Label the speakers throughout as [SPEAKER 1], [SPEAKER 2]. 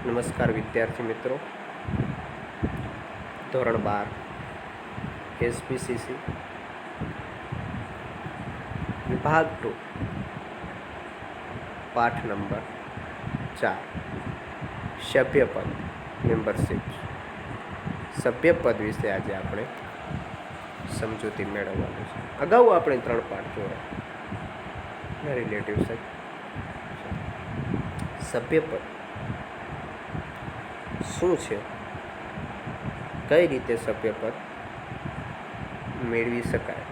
[SPEAKER 1] નમસ્કાર વિદ્યાર્થી મિત્રો, ધોરણ 12 એસપીસીસી વિભાગ 2 પાઠ નંબર 4 સભ્યપદ મેમ્બરશીપ. સભ્યપદ વિશે આજે આપણે સમજૂતી મેળવવાનું છે. અગાઉ આપણે 3 પાઠ જોયા રિલેટિવ છે. સભ્યપદ શું છે, કઈ રીતે સભ્યપદ મેળવી શકાય,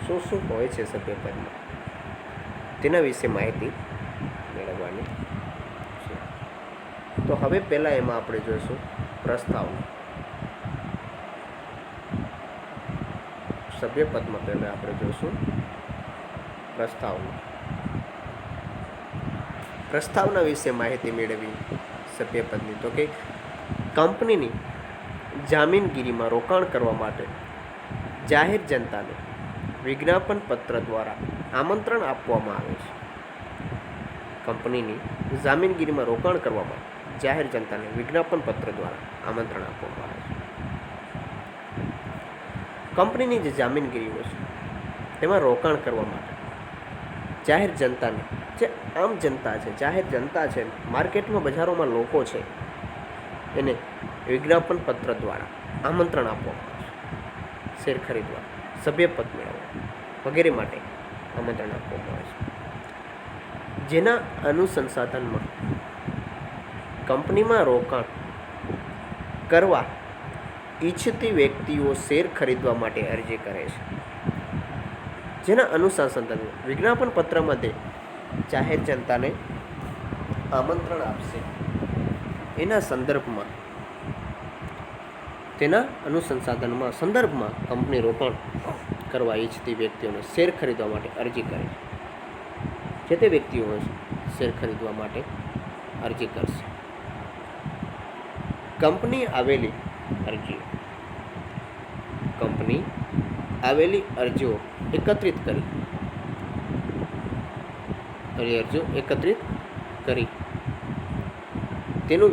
[SPEAKER 1] શું શું હોય છે સભ્યપદમાં, તેના વિશે માહિતી મેળવવાની છે. તો હવે પહેલાં એમાં આપણે જોઈશું પ્રસ્તાવના. સભ્યપદમાં પહેલાં આપણે જોઈશું પ્રસ્તાવના. પ્રસ્તાવના વિશે માહિતી મેળવી સભ્યપદની. તો કે કંપનીની જામીનગીરીમાં રોકાણ કરવા માટે જાહેર જનતાને વિજ્ઞાપન પત્ર દ્વારા આમંત્રણ આપવામાં આવે છે. કંપનીની જામીનગીરીમાં રોકાણ કરવા માટે જાહેર જનતાને વિજ્ઞાપન પત્ર દ્વારા આમંત્રણ આપવામાં આવે છે. કંપનીની જે જામીનગીરી હોય છે તેમાં રોકાણ કરવા માટે જાહેર જનતાને, જે આમ જનતા છે, જાહેર જનતા છે, માર્કેટમાં બજારોમાં લોકો છે, એને વિજ્ઞાપન પત્ર દ્વારા આમંત્રણ આપવામાં આવે છે. શેર ખરીદવા, સભ્યપદ મેળવવા વગેરે માટે આમંત્રણ આપવામાં આવે છે. જેના અનુસંધાનમાં કંપનીમાં રોકાણ કરવા ઈચ્છતી વ્યક્તિઓ શેર ખરીદવા માટે અરજી કરે છે. જેના અનુસંધાનમાં વિજ્ઞાપન પત્રમાં તે જાહેર જનતાને આમંત્રણ આપશે. એના સંદર્ભમાં, તેના સંદર્ભમાં કંપની રોકાણ કરવા ઈચ્છતી વ્યક્તિઓને શેર ખરીદવા માટે અરજી કરે છે. જે તે વ્યક્તિઓ શેર ખરીદવા માટે અરજી કરશે. કંપની આવેલી અરજીઓ એકત્રિત કરી તેનું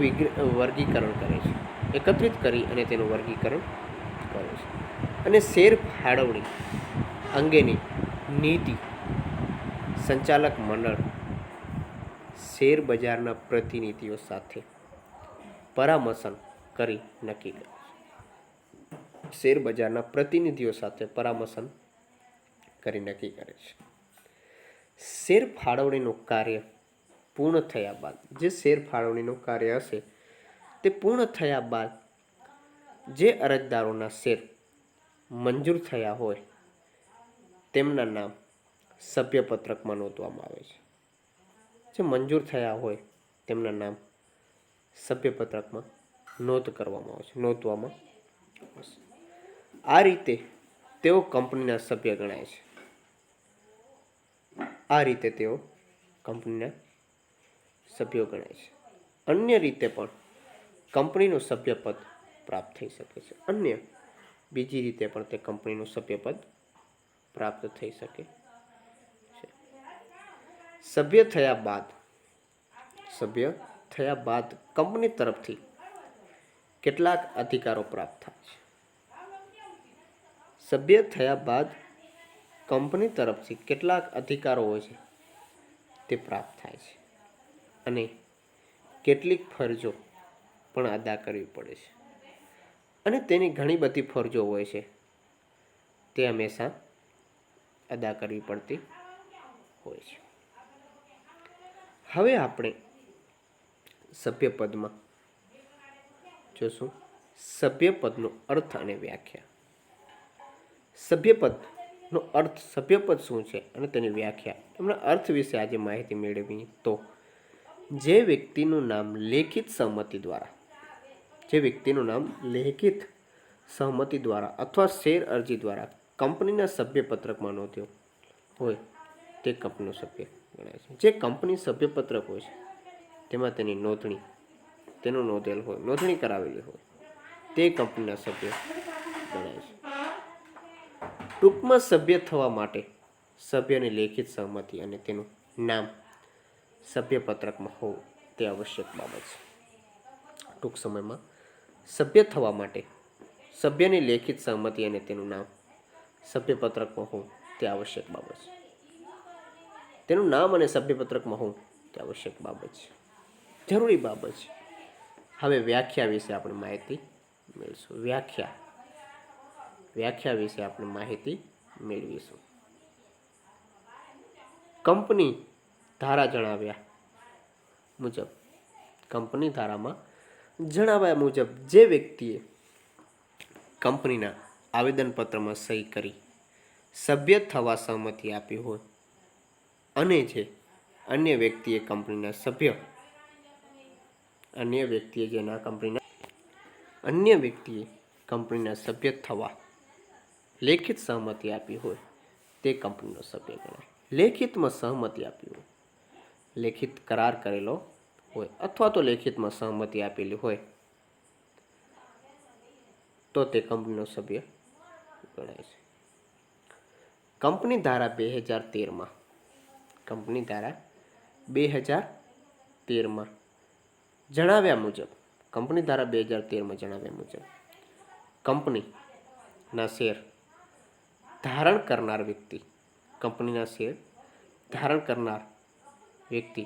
[SPEAKER 1] વર્ગીકરણ કરે છે. એકત્રિત કરી અને તેનું વર્ગીકરણ કરે છે. અને શેર ફાળવણી અંગેની નીતિ સંચાલક મંડળ શેર બજારના પ્રતિનિધિઓ સાથે પરામર્શ કરી નક્કી કરે છે. શેર બજારના પ્રતિનિધિઓ સાથે પરામર્શ કરી નક્કી કરે છે. શેર ફાળવણીનું કાર્ય પૂર્ણ થયા બાદ, જે શેર ફાળવણીનું કાર્ય હશે તે પૂર્ણ થયા બાદ જે અરજદારોના શેર મંજૂર થયા હોય તેમના નામ સભ્યપત્રકમાં નોંધવામાં આવે છે. જે મંજૂર થયા હોય તેમના નામ સભ્યપત્રકમાં નોંધવામાં આવશે. આ રીતે તેઓ કંપનીના સભ્ય ગણાય છે. અન્ય રીતે પણ કંપનીનું સભ્યપદ પ્રાપ્ત થઈ શકે છે. બીજી રીતે પણ તે કંપનીનું સભ્યપદ પ્રાપ્ત થઈ શકે છે. સભ્ય થયા બાદ કંપની તરફથી કેટલાક અધિકારો પ્રાપ્ત થાય છે. સભ્ય થયા બાદ કંપની તરફથી કેટલાક અધિકારો હોય છે તે પ્રાપ્ત થાય છે. અને કેટલીક ફરજો પણ અદા કરવી પડે છે. અને તેની ઘણી બધી ફરજો હોય છે તે હંમેશા અદા કરવી પડતી હોય છે. હવે આપણે સભ્યપદમાં જોશું સભ્યપદનો અર્થ અને વ્યાખ્યા. સભ્યપદ શું છે અને તેની વ્યાખ્યા, એમના અર્થ વિશે આજે માહિતી મેળવી. તો જે વ્યક્તિનું નામ લેખિત સહમતિ દ્વારા અથવા શેર અરજી દ્વારા કંપનીના સભ્યપત્રકમાં નોંધ્યો હોય તે કંપનીનો સભ્ય ગણાય છે. જે કંપની સભ્યપત્રક હોય છે તેમાં તેની નોંધણી કરાવેલી હોય તે કંપનીના સભ્ય ગણાય છે. ટૂંકમાં સભ્ય થવા માટે સભ્યની લેખિત સહમતિ અને તેનું નામ સભ્યપત્રકમાં હોવું તે આવશ્યક બાબત છે. ટૂંક સમયમાં સભ્ય થવા માટે સભ્યની લેખિત સહમતિ અને તેનું નામ સભ્યપત્રકમાં હોવું તે આવશ્યક બાબત છે. તેનું નામ અને સભ્યપત્રકમાં હોવું તે આવશ્યક બાબત છે, જરૂરી બાબત છે. હવે વ્યાખ્યા વિશે આપણે માહિતી મેળવીશું. વ્યાખ્યા વિશે આપણે માહિતી મેળવીશું. કંપની ધારા જણાવ્યા મુજબ, કંપની ધારામાં જણાવ્યા મુજબ જે વ્યક્તિએ કંપનીના આવેદનપત્રમાં સહી કરી સભ્ય થવા સહમતિ આપી હોય અને જે અન્ય વ્યક્તિએ કંપનીના સભ્ય અન્ય વ્યક્તિએ કંપનીના સભ્ય થવા લેખિત સહમતિ આપી હોય તે કંપનીનો સભ્ય ગણાય. લેખિતમાં સહમતિ આપી હોય, લેખિત કરાર કરેલો હોય અથવા તો લેખિતમાં સહમતિ આપેલી હોય તો તે કંપનીનો સભ્ય ગણાય છે. કંપની ધારા 2013માં જણાવ્યા મુજબ કંપનીના શેર ધારણ કરનાર વ્યક્તિ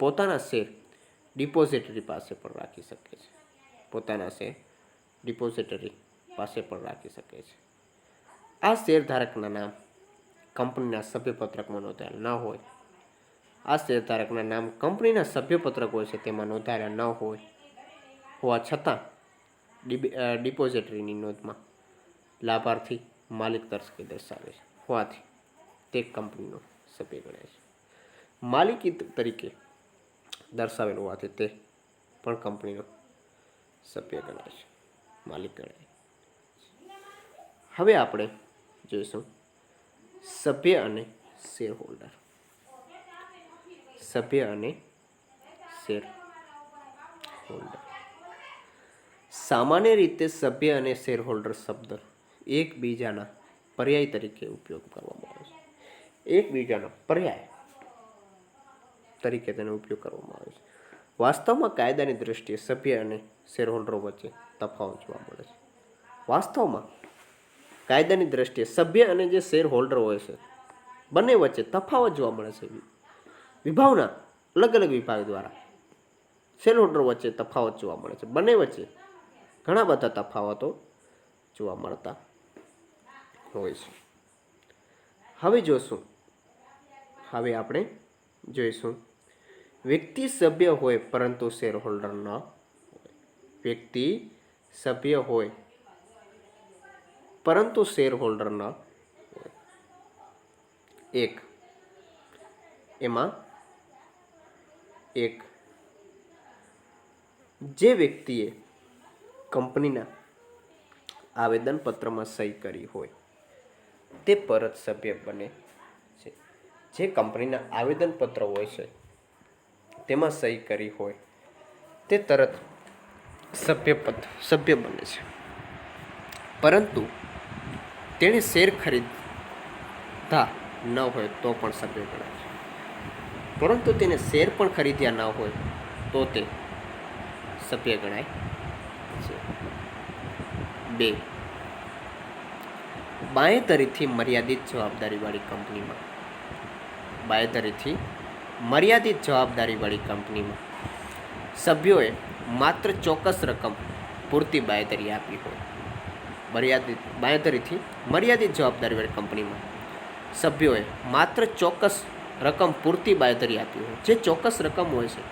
[SPEAKER 1] પોતાના શેર ડિપોઝિટરી પાસે પણ રાખી શકે છે. આ શેર ધારકના નામ કંપનીના સભ્યપત્રકમાં નોંધાયેલ ન હોય, આ શેર ધારકના નામ કંપનીના સભ્યપત્રક હોય છે તેમાં નોંધાયેલા ન હોવા છતાં ડિપોઝિટરીની નોંધમાં લાભાર્થી માલિક તરીકે દર્શાવે હોવાથી તે કંપનીનો સભ્ય ગણાય છે. માલિકી તરીકે દર્શાવેલ હોવાથી તે પણ કંપનીનો સભ્ય ગણાય છે, માલિક ગણાય. હવે આપણે જોઈશું સભ્ય અને શેર હોલ્ડર. સામાન્ય રીતે સભ્ય અને શેર હોલ્ડર શબ્દ એકબીજાના પર્યાય તરીકે ઉપયોગ કરવામાં આવે છે. એકબીજાના પર્યાય તરીકે તેનો ઉપયોગ કરવામાં આવે છે. વાસ્તવમાં કાયદાની દ્રષ્ટિએ સભ્ય અને શેર હોલ્ડરો વચ્ચે તફાવત જોવા મળે છે. વાસ્તવમાં કાયદાની દ્રષ્ટિએ સભ્ય અને જે શેર હોલ્ડર હોય છે બંને વચ્ચે તફાવત જોવા મળે છે. વિભાવના અલગ અલગ વિભાગ દ્વારા શેર હોલ્ડર વચ્ચે તફાવત જોવા મળે છે. બંને વચ્ચે ઘણા બધા તફાવતો જોવા મળતા હોય છે. હવે આપણે જોઈશું વ્યક્તિ સભ્ય હોય પરંતુ શેર હોલ્ડર ન હોય. વ્યક્તિ સભ્ય હોય પરંતુ શેર હોલ્ડર ન હોય. જે વ્યક્તિએ કંપનીના આવેદનપત્રમાં સહી કરી હોય તે પરત સભ્ય બને છે. જે કંપનીના આવેદનપત્ર હોય છે તેમાં સહી કરી હોય તે તરત સભ્ય બને છે. પરંતુ તેણે શેર ખરીદતા ન હોય તો પણ સભ્ય ગણાય છે. પરંતુ તેને શેર પણ ખરીદ્યા ન હોય તો તે સભ્ય ગણાય છે. 2. બાંયધરીથી મર્યાદિત જવાબદારીવાળી કંપનીમાં સભ્યોએ માત્ર ચોક્કસ રકમ પૂરતી બાંયધરી આપી હોય. બાંયધરીથી મર્યાદિત જવાબદારીવાળી કંપનીમાં સભ્યોએ માત્ર ચોક્કસ રકમ પૂરતી બાંયધરી આપી હોય. જે ચોક્કસ રકમ હોય છે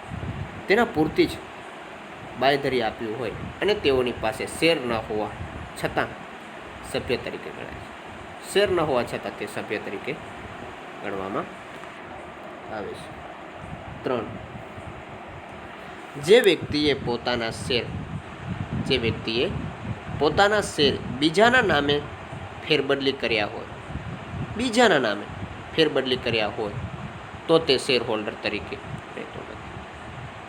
[SPEAKER 1] તેના પૂરતી જ બાંયધરી આપ્યું હોય અને તેઓની પાસે શેર ન હોવા છતાં સભ્ય તરીકે ગણાય છે. શેર ન હોવા છતાં તે સભ્ય તરીકે ગણવામાં આવે છે. 3. જે વ્યક્તિએ પોતાના શેર બીજાના નામે ફેરબદલી કર્યા હોય તો તે શેર હોલ્ડર તરીકે રહેતો નથી.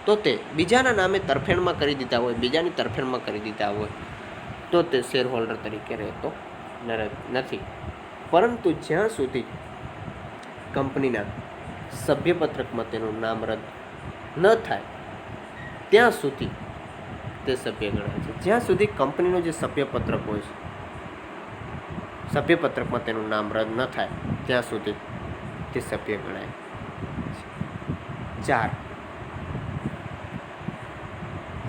[SPEAKER 1] તો તે બીજાના નામે તરફેણમાં કરી દીધા હોય તો તે શેર હોલ્ડર તરીકે રહેતો નથી. પરંતુ જ્યાં સુધી કંપનીના સભ્યપત્રકમાં તેનું નામ રદ ન થાય ત્યાં સુધી તે સભ્ય ગણાય છે. જ્યાં સુધી કંપનીનું જે સભ્યપત્રક હોય છે, સભ્યપત્રકમાં તેનું નામ રદ ન થાય ત્યાં સુધી તે સભ્ય ગણાય છે. 4.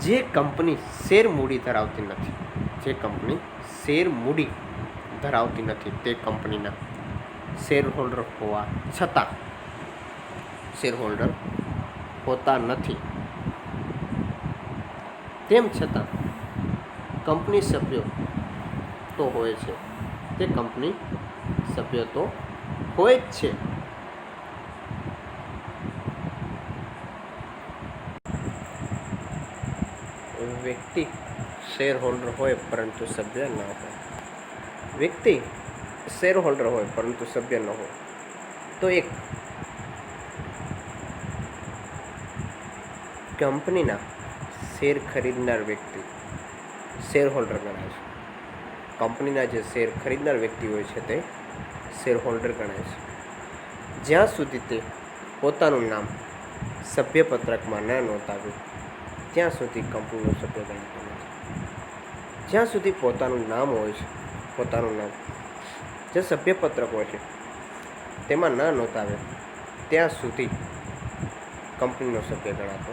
[SPEAKER 1] જે કંપની શેર મૂડી ધરાવતી નથી, જે કંપની શેર મૂડી ધરાવતી નથી તે કંપનીના શેર હોલ્ડર હોવા છતાં, શેર હોલ્ડર હોતા નથી તેમ છતાં કંપની સભ્યો તો હોય છે, તે કંપની સભ્ય તો હોય જ છે. વ્યક્તિ શેર હોલ્ડર હોય પરંતુ સભ્ય ન હોય, વ્યક્તિ શેર હોલ્ડર હોય પરંતુ સભ્ય ન હોય તો એક કંપનીના શેર ખરીદનાર વ્યક્તિ શેર હોલ્ડર ગણાય છે. કંપનીના જે શેર ખરીદનાર વ્યક્તિ હોય છે તે શેર હોલ્ડર ગણાય છે. જ્યાં સુધી તે પોતાનું નામ સભ્યપત્રકમાં ન નોંધાવે ત્યાં સુધી કંપનીનો સભ્ય ગણાતો નથી. જ્યાં સુધી પોતાનું નામ હોય છે, પોતાનું નામ જે સભ્યપત્રક હોય છે તેમાં ન નોંધાવે ત્યાં સુધી કંપનીનો સભ્ય ગણાતો,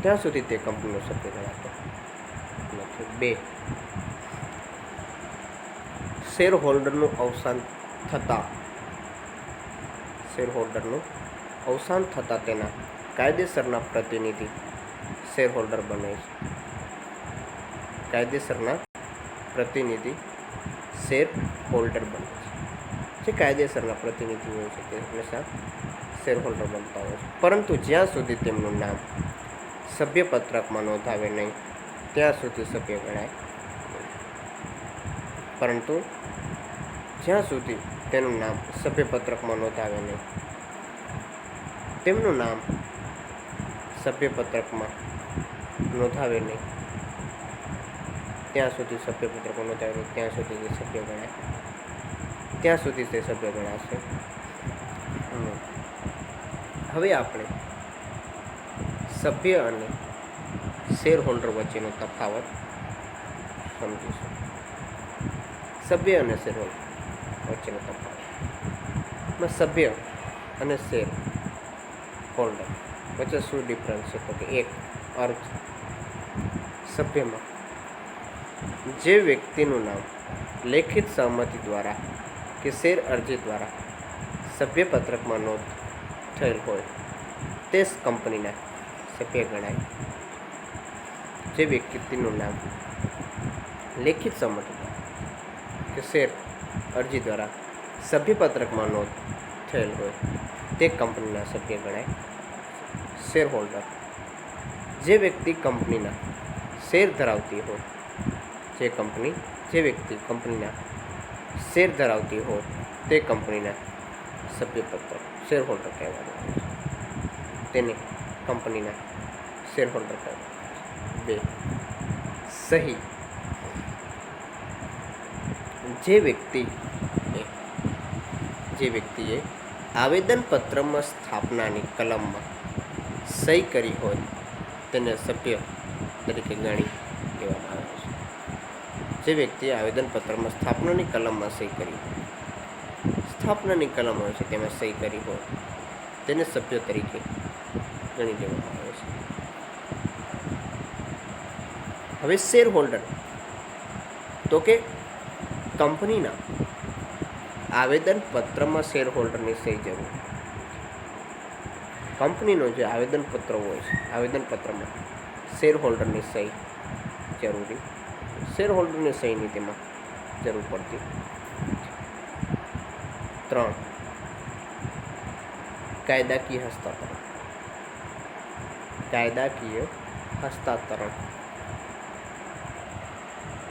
[SPEAKER 1] ત્યાં સુધી તે કંપનીનો સભ્ય ગણાતો નથી. 2. શેર હોલ્ડરનું અવસાન થતાં, શેર હોલ્ડરનું અવસાન થતાં તેના કાયદેસરના પ્રતિનિધિ શેર હોલ્ડર બને છે. કાયદેસરના પ્રતિનિધિ શેર હોલ્ડર બને છે. જે કાયદેસરના પ્રતિનિધિ હોય છે તે હંમેશા શેર હોલ્ડર બનતા હોય છે. પરંતુ જ્યાં સુધી તેમનું નામ સભ્યપત્રકમાં નોંધાવે નહીં ત્યાં સુધી સભ્ય ગણાય. પરંતુ જ્યાં સુધી તેનું નામ સભ્યપત્રકમાં નોંધાવે નહીં, તેમનું નામ સભ્યપત્રકમાં નોંધાવે નહીં ત્યાં સુધી, સભ્યપત્રકમાં નોંધાવે નહીં ત્યાં સુધી તે સભ્ય ગણાય, ત્યાં સુધી તે સભ્ય ગણાશે. હવે આપણે સભ્ય અને શેર હોલ્ડર વચ્ચેનો તફાવત સમજીશું. સભ્ય અને શેર હોલ્ડર વચ્ચેનો તફાવત. સભ્ય અને શેર હોલ્ડર વચ્ચે શું ડિફરન્સ છે? તો કે એક અર્થ, સભ્યમાં જે વ્યક્તિનું નામ લેખિત સહમતિ દ્વારા કે શેર અરજી દ્વારા સભ્યપત્રકમાં નોંધ થયેલ હોય તે કંપનીના સભ્ય ગણાય. જે વ્યક્તિનું નામ લેખિત સહમતિ દ્વારા કે શેર અરજી દ્વારા સભ્યપત્રકમાં નોંધ થયેલ હોય તે કંપનીના સભ્ય ગણાય. શેર હોલ્ડર જે વ્યક્તિ કંપનીના શેર ધરાવતી હોય, જે વ્યક્તિ કંપનીના શેર ધરાવતી હોય તે કંપનીના સભ્યપત્રક શેર હોલ્ડર કહેવામાં આવે છે. તેને કંપનીના શેર હોલ્ડર કહેવામાં આવે છે. 2. સહી જે વ્યક્તિએ આવેદનપત્રમાં સ્થાપનાની કલમમાં સહી કરી હોય તેને સભ્ય તરીકે ગણી લેવામાં આવે છે. જે વ્યક્તિએ આવેદનપત્રમાં સ્થાપનાની કલમમાં સહી કરી હોય, સ્થાપનાની કલમ હોય છે તેમાં સહી કરી હોય તેને સભ્ય તરીકે ગણી લેવામાં આવે છે. હવે શેર હોલ્ડર તો કે કંપનીના આવેદનપત્રમાં શેર હોલ્ડરની સહી જરૂરી. કંપનીનો જે આવેદનપત્ર હોય છે, આવેદનપત્રમાં શેર હોલ્ડરની સહી જરૂરી. શેર હોલ્ડરની સહીની તેમાં જરૂર પડતી. 3. કાયદાકીય હસ્તાંતરણ. કાયદાકીય હસ્તાંતરણ.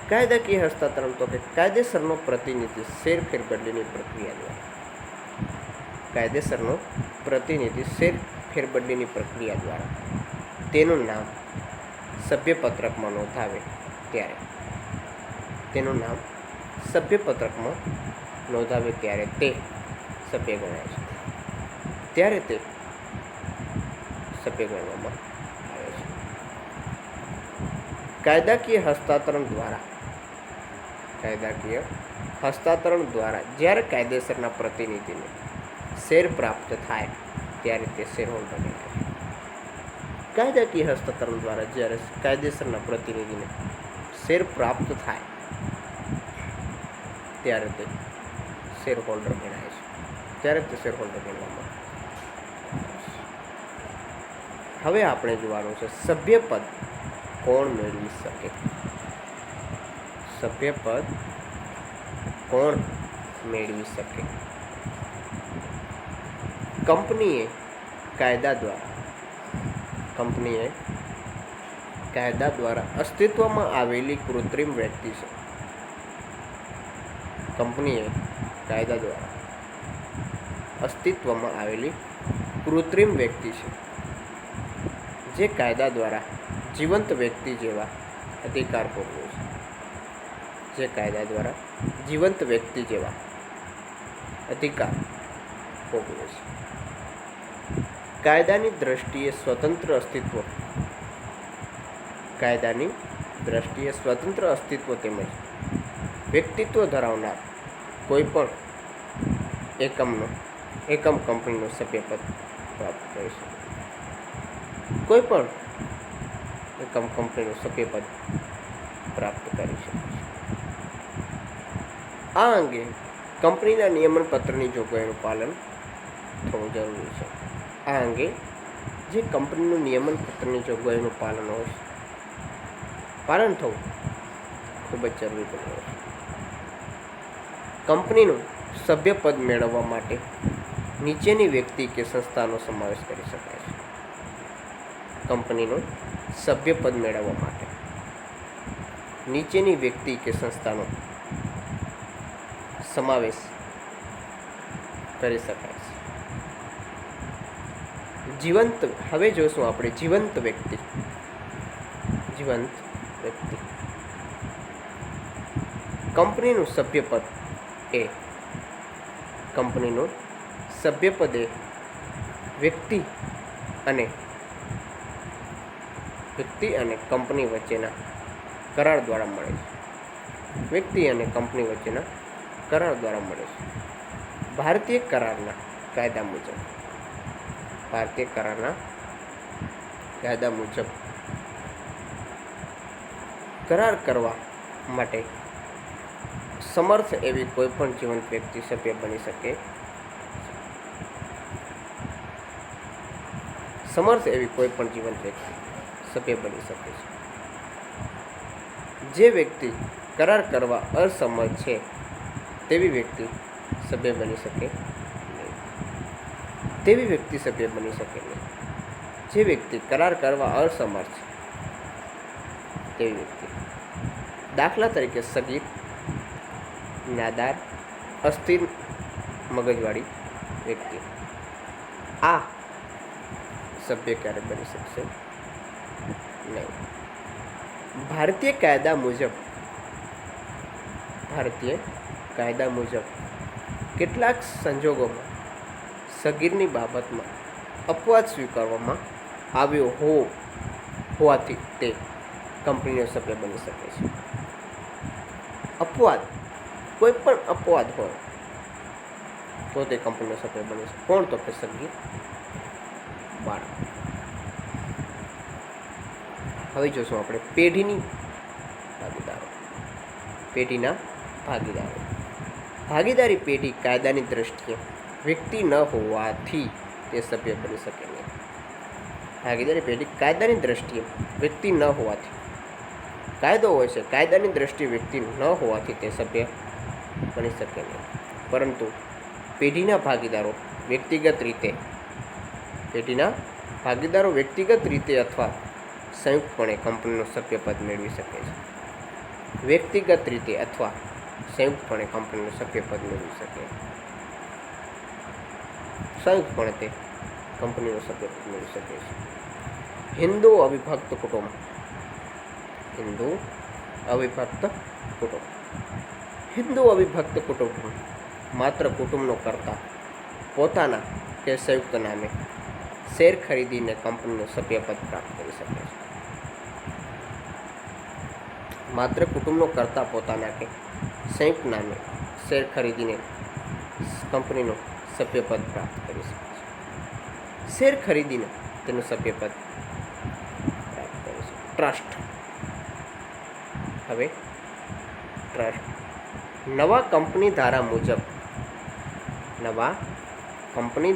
[SPEAKER 1] કાયદાકીય હસ્તાંતરણ તો કે કાયદેસરનો પ્રતિનિધિ શેર ફેરબદલીની પ્રક્રિયા દ્વારા, કાયદેસરનો પ્રતિનિધિ શેર ફેરબદલીની પ્રક્રિયા દ્વારા તેનું નામ સભ્યપત્રકમાં નોંધાવે ત્યારે, તેનું નામ સભ્યપત્રકમાં નોંધાવે ત્યારે તે સભ્ય ગણાય છે. ત્યારે તે સભ્ય ગણવામાં આવે છે. કાયદાકીય હસ્તાંતરણ દ્વારા જ્યારે કાયદેસરના પ્રતિનિધિને શેર પ્રાપ્ત થાય ત્યારે તે શેર હોલ્ડર ગણાય. કાયદાકીય હસ્તાંતરણ દ્વારા જ્યારે કાયદેસરના પ્રતિનિધિને શેર પ્રાપ્ત થાય ત્યારે તે શેર હોલ્ડર ગણાય છે. ત્યારે તે શેર હોલ્ડર ગણવામાં આવે છે. હવે આપણે જોવાનું છે સભ્યપદ કોણ મેળવી શકે. સભ્યપદ કોણ મેળવી શકે? કંપનીએ કાયદા દ્વારા અસ્તિત્વમાં આવેલી કૃત્રિમ વ્યક્તિ છે. કંપનીએ કાયદા દ્વારા અસ્તિત્વમાં આવેલી કૃત્રિમ વ્યક્તિ છે જે કાયદા દ્વારા જીવંત વ્યક્તિ જેવા અધિકાર ભોગવે છે. જે કાયદા દ્વારા જીવંત વ્યક્તિ જેવા અધિકાર ભોગવે છે. કાયદાની દ્રષ્ટિએ સ્વતંત્ર અસ્તિત્વ તેમજ વ્યક્તિત્વ ધરાવનાર કોઈપણ એકમ કંપનીનું સભ્યપદ પ્રાપ્ત કરી શકે. કોઈપણ એકમ કંપનીનું સભ્યપદ પ્રાપ્ત કરી શકે છે. આ અંગે કંપનીના નિયમન પત્રની જોગવાઈનું પાલન થવું જરૂરી છે. આ અંગે જે કંપનીનું નિયમન પત્રની જોગવાઈનું પાલન થવું ખૂબ જ જરૂરી બન્યું છે. કંપનીનું સભ્યપદ મેળવવા માટે નીચેની વ્યક્તિ કે સંસ્થાનો સમાવેશ કરી શકાય છે. કંપનીનું સભ્યપદ મેળવવા માટે નીચેની વ્યક્તિ કે સંસ્થાનો સમાવેશ કરી શકાય છે. હવે જોઈશું આપણે જીવંત વ્યક્તિ. કંપનીનું સભ્યપદ એ વ્યક્તિ અને કંપની વચ્ચેના કરાર દ્વારા મળે છે. ભારતીય કરારના કાયદા મુજબ કરાર કરવા માટે સમર્થ એવી કોઈ પણ જીવંત વ્યક્તિ સભ્ય બની શકે. જે વ્યક્તિ કરાર કરવા અસમર્થ છે તેવી વ્યક્તિ સભ્ય બની શકે નહીં. જે વ્યક્તિ કરાર કરવા અસમર્થ છે તેવી વ્યક્તિ, દાખલા તરીકે સગીર, નાદાર, અસ્થિર મગજવાળી વ્યક્તિ, આ સભ્ય ક્યારે બની શકશે નહીં. ભારતીય કાયદા મુજબ કેટલાક સંજોગોમાં સગીરની બાબતમાં અપવાદ સ્વીકારવામાં આવ્યો હોવાથી તે કંપનીનો સભ્ય બની શકે છે. કોઈ પણ અપવાદ હોય તો તે કંપનીનો સભ્ય બની શકે. કોણ? તો કે સગીર બાળક. હવે જોશું આપણે પેઢીના ભાગીદારો. ભાગીદારી પેઢી કાયદાની દ્રષ્ટિએ વ્યક્તિ ન હોવાથી તે સભ્ય બની શકે નહીં. કાયદો હોય છે, કાયદાની દ્રષ્ટિએ વ્યક્તિ ન હોવાથી તે સભ્ય બની શકે નહીં. પરંતુ પેઢીના ભાગીદારો વ્યક્તિગત રીતે અથવા સંયુક્તપણે કંપનીનું સભ્યપદ મેળવી શકે છે. સંયુક્તપણે તે કંપનીનું સભ્યપદ મેળવી શકે છે. હિન્દુ અવિભક્ત કુટુંબ માત્ર કુટુંબનો કરતા પોતાના કે સંયુક્ત નામે શેર ખરીદીને કંપનીનું સભ્યપદ પ્રાપ્ત કરી શકે છે. માત્ર કુટુંબનો કરતા પોતાના કે સંયુક્ત નામે શેર ખરીદીને કંપનીનું સભ્યપદ પ્રાપ્ત કરી શકે છે. શેર ખરીદીને તેનું સભ્યપદ પ્રાપ્ત કરી શકે. ટ્રસ્ટ. હવે ટ્રસ્ટ નવા કંપની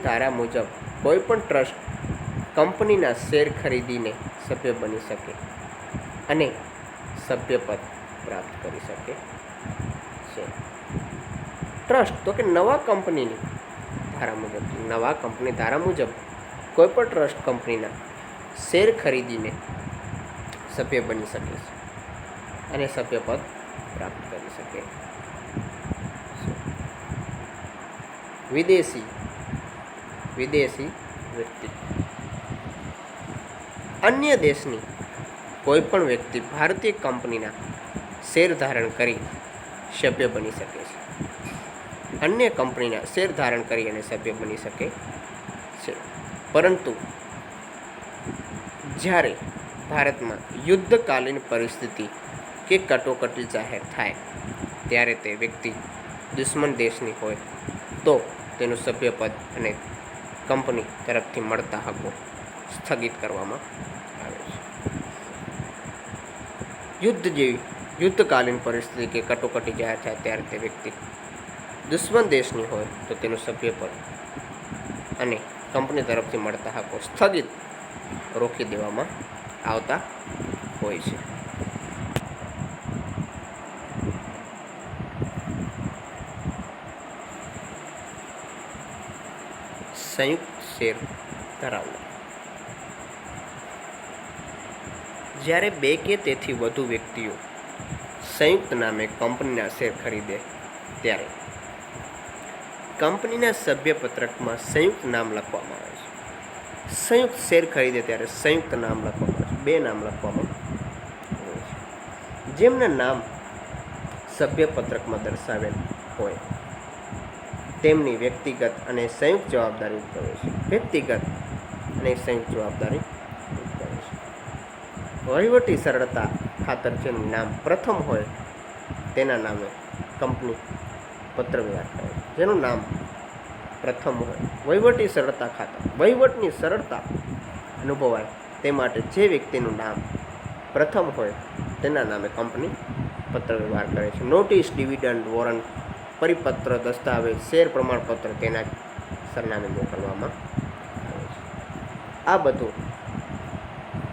[SPEAKER 1] ધારા મુજબ કોઈ પણ ટ્રસ્ટ કંપનીના શેર ખરીદીને સભ્ય બની શકે અને સભ્યપદ પ્રાપ્ત કરી શકે છે. ટ્રસ્ટ તો કે નવા કંપની ધારા મુજબ કોઈ પણ ટ્રસ્ટ કંપનીના શેર ખરીદીને સભ્ય બની શકે છે અને સભ્યપદ પ્રાપ્ત કરી શકે છે. વિદેશી વ્યક્તિ. અન્ય દેશની કોઈ પણ વ્યક્તિ ભારતીય કંપનીના શેર ધારણ કરી સભ્ય બની શકે છે. અન્ય કંપનીના શેર ધારણ કરી અને સભ્ય બની શકે છે. પરંતુ જ્યારે ભારતમાં યુદ્ધકાલીન પરિસ્થિતિ કે કટોકટી જાહેર થાય ત્યારે તે વ્યક્તિ દુશ્મન દેશની હોય તો તેનું સભ્યપદ અને કંપની તરફથી મળતા હકો સ્થગિત કરવામાં આવે છે. યુદ્ધકાલીન પરિસ્થિતિ કે કટોકટી જાહેર થાય ત્યારે તે વ્યક્તિ દુશ્મન દેશની હોય તો તેનું સભ્યપદ અને કંપની તરફથી મળતા હકો સ્થગિત રોકી દેવામાં આવતા હોય છે. સંયુક્ત શેર ધરાવનાર. જ્યારે બે કે તેથી વધુ વ્યક્તિઓ સંયુક્ત નામે કંપનીના શેર ખરીદે ત્યારે કંપનીના સભ્યપત્રકમાં સંયુક્ત નામ લખવામાં આવે છે. સંયુક્ત શેર ખરીદે ત્યારે સંયુક્ત નામ લખવામાં આવે છે. બે નામ લખવામાં આવે છે. જેમના નામ સભ્યપત્રકમાં દર્શાવેલ હોય તેમની વ્યક્તિગત અને સંયુક્ત જવાબદારી ઉદ્ભવે છે. વહીવટી સરળતા ખાતર જેનું નામ પ્રથમ હોય તેના નામે કંપની પત્રવ્યવહાર કરે છે. જેનું નામ પ્રથમ હોય વહીવટની સરળતા અનુભવાય તે માટે જે વ્યક્તિનું નામ પ્રથમ હોય તેના નામે કંપની પત્રવ્યવહાર કરે છે. નોટિસ, ડિવિડન્ડ, વોરંટ, પરિપત્ર, દસ્તાવેજ, શેર પ્રમાણપત્ર તેના સરનામે મોકલવામાં આવે છે. આ બધું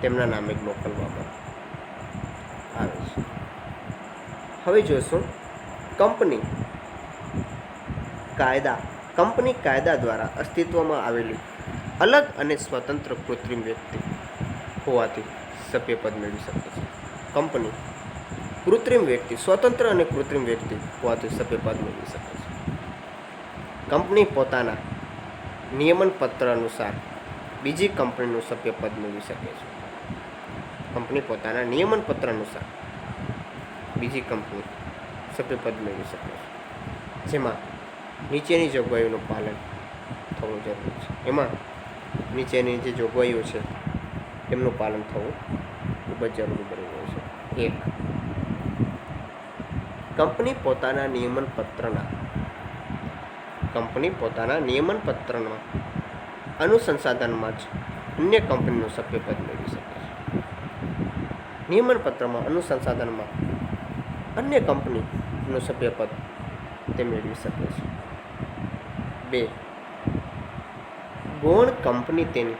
[SPEAKER 1] તેમના નામે જ મોકલવામાં આવે છે. હવે જોઈશું કંપની કાયદા દ્વારા અસ્તિત્વમાં આવેલી અલગ અને સ્વતંત્ર કૃત્રિમ વ્યક્તિ હોવાથી સભ્યપદ મેળવી શકે છે. કંપની સ્વતંત્ર અને કૃત્રિમ વ્યક્તિ હોવાથી સભ્યપદ મેળવી શકે છે. કંપની પોતાના નિયમન પત્ર અનુસાર બીજી કંપનીનું સભ્યપદ મેળવી શકે છે. કંપની પોતાના નિયમન પત્ર અનુસાર બીજી કંપની સભ્યપદ મેળવી શકે છે. જેમાં નીચેની જોગવાઈઓનું પાલન થવું જરૂરી છે. એમાં નીચેની જે જોગવાઈઓ છે એમનું પાલન થવું ખૂબ જ જરૂરી બની ગયું છે. 1. કંપની પોતાના નિયમન પત્રના અનુસંધાનમાં જ અન્ય કંપનીનું સભ્યપદ મેળવી શકે છે. નિયમન પત્રમાં અનુસંધાનમાં અન્ય કંપનીનું સભ્યપદ તે મેળવી શકે છે. 2. ગૌણ કંપની તેની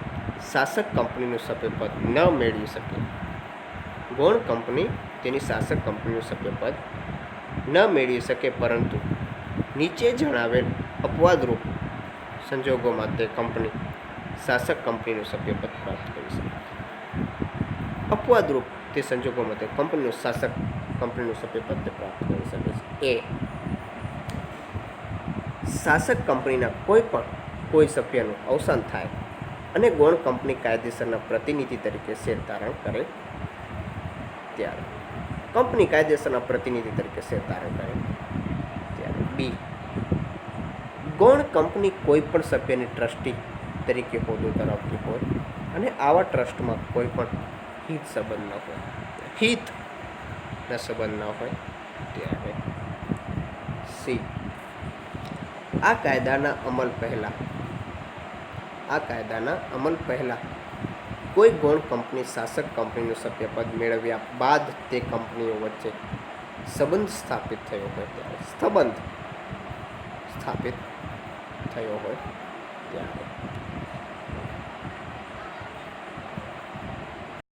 [SPEAKER 1] શાસક કંપનીનું સભ્યપદ ન મેળવી શકે. ગૌણ કંપની તેની શાસક કંપનીનું સભ્યપદ ન મેળવી શકે, પરંતુ નીચે જણાવેલ અપવાદરૂપ સંજોગોમાં તે કંપની શાસક કંપનીનું સભ્યપદ પ્રાપ્ત કરી શકે. અપવાદરૂપ તે સંજોગોમાં તે કંપનીનું શાસક કંપનીનું સભ્યપદ પ્રાપ્ત કરી શકે છે. શાસક કંપનીના કોઈ સભ્યનું અવસાન થાય અને ગૌણ કંપની કાયદેસરના પ્રતિનિધિ તરીકે શેર ધારણ કરે ત્યારે. કંપની કાયદેસરના પ્રતિનિધિ તરીકે શેર ધારણ કરે ત્યારે. બી. ગૌણ કંપની કોઈ પણ સભ્યની ટ્રસ્ટી તરીકે હોદ્દો ધરાવતી હોય અને આવા ટ્રસ્ટમાં કોઈ પણ હિત સંબંધ ન હોય. સંબંધ ન હોય ત્યારે. સી, આ કાયદાના અમલ પહેલાં કોઈ ગૌણ કંપની શાસક કંપનીનું સભ્યપદ મેળવ્યા બાદ તે કંપનીઓ વચ્ચે સંબંધ સ્થાપિત થયો હોય ત્યારે.